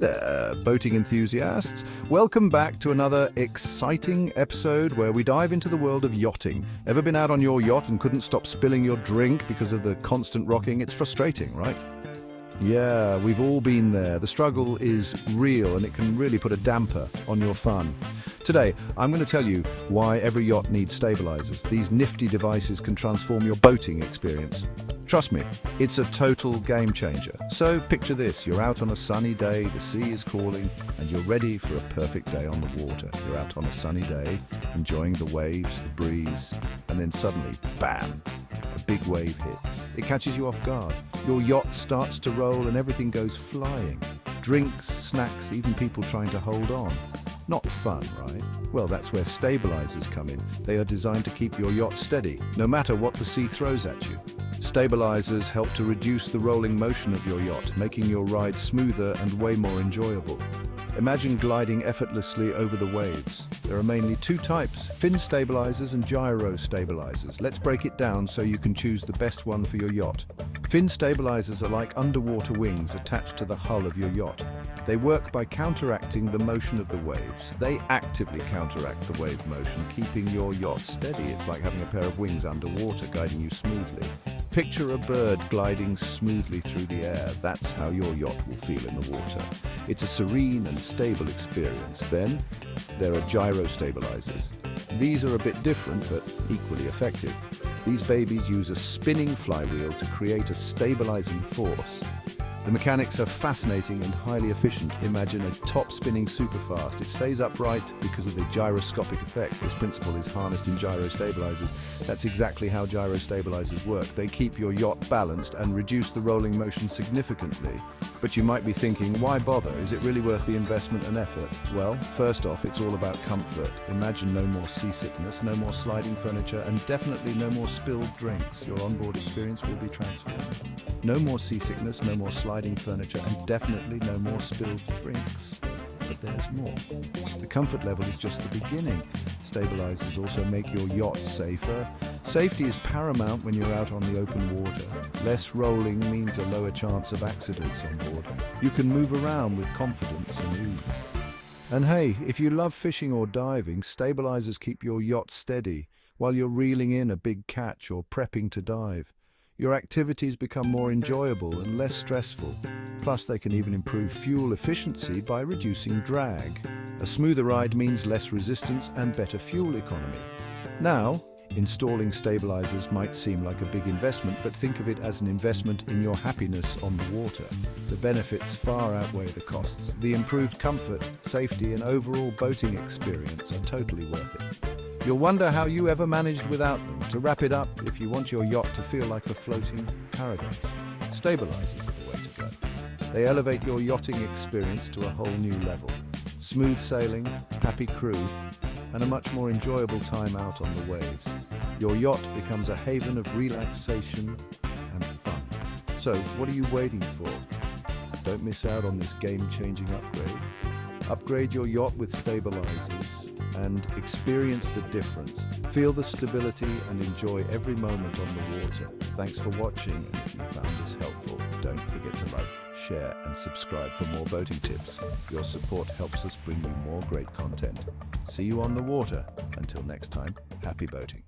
there, boating enthusiasts. Welcome back to another exciting episode where we dive into the world of yachting. Ever been out on your yacht and couldn't stop spilling your drink because of the constant rocking? It's frustrating, right? Yeah, we've all been there. The struggle is real and it can really put a damper on your fun. Today, I'm going to tell you why every yacht needs stabilizers. These nifty devices can transform your boating experience. Trust me, it's a total game changer. So picture this, you're out on a sunny day, the sea is calling, and you're ready for a perfect day on the water. You're out on a sunny day, enjoying the waves, the breeze, and then suddenly, bam, a big wave hits. It catches you off guard. Your yacht starts to roll and everything goes flying. Drinks, snacks, even people trying to hold on. Not fun, right? Well, that's where stabilizers come in. They are designed to keep your yacht steady, no matter what the sea throws at you. Stabilizers help to reduce the rolling motion of your yacht, making your ride smoother and way more enjoyable. Imagine gliding effortlessly over the waves. There are mainly two types, fin stabilizers and gyro stabilizers. Let's break it down so you can choose the best one for your yacht. Fin stabilizers are like underwater wings attached to the hull of your yacht. They work by counteracting the motion of the waves. They actively counteract the wave motion, keeping your yacht steady. It's like having a pair of wings underwater, guiding you smoothly. Picture a bird gliding smoothly through the air. That's how your yacht will feel in the water. It's a serene and stable experience. Then, there are gyro stabilizers. These are a bit different, but equally effective. These babies use a spinning flywheel to create a stabilizing force. The mechanics are fascinating and highly efficient. Imagine a top spinning superfast. It stays upright because of the gyroscopic effect. This principle is harnessed in gyro stabilizers. That's exactly how gyro stabilizers work. They keep your yacht balanced and reduce the rolling motion significantly. But you might be thinking, why bother? Is it really worth the investment and effort? Well, first off, it's all about comfort. Imagine no more seasickness, no more sliding furniture, and definitely no more spilled drinks. Your onboard experience will be transformed. No more seasickness, no more sliding furniture, and definitely no more spilled drinks. But there's more. The comfort level is just the beginning. Stabilizers also make your yacht safer. Safety is paramount when you're out on the open water. Less rolling means a lower chance of accidents on board. You can move around with confidence and ease. And hey, if you love fishing or diving, stabilizers keep your yacht steady while you're reeling in a big catch or prepping to dive. Your activities become more enjoyable and less stressful. Plus, they can even improve fuel efficiency by reducing drag. A smoother ride means less resistance and better fuel economy. Now, installing stabilizers might seem like a big investment, but think of it as an investment in your happiness on the water. The benefits far outweigh the costs. The improved comfort, safety, and overall boating experience are totally worth it. You'll wonder how you ever managed without them. To wrap it up, if you want your yacht to feel like a floating paradise, stabilizers are the way to go. They elevate your yachting experience to a whole new level. Smooth sailing, happy crew, and a much more enjoyable time out on the waves. Your yacht becomes a haven of relaxation and fun. So, what are you waiting for? Don't miss out on this game-changing upgrade. Upgrade your yacht with stabilizers and experience the difference. Feel the stability and enjoy every moment on the water. Thanks for watching, and if you found this helpful, don't forget to like, share and subscribe for more boating tips. Your support helps us bring you more great content. See you on the water. Until next time, happy boating.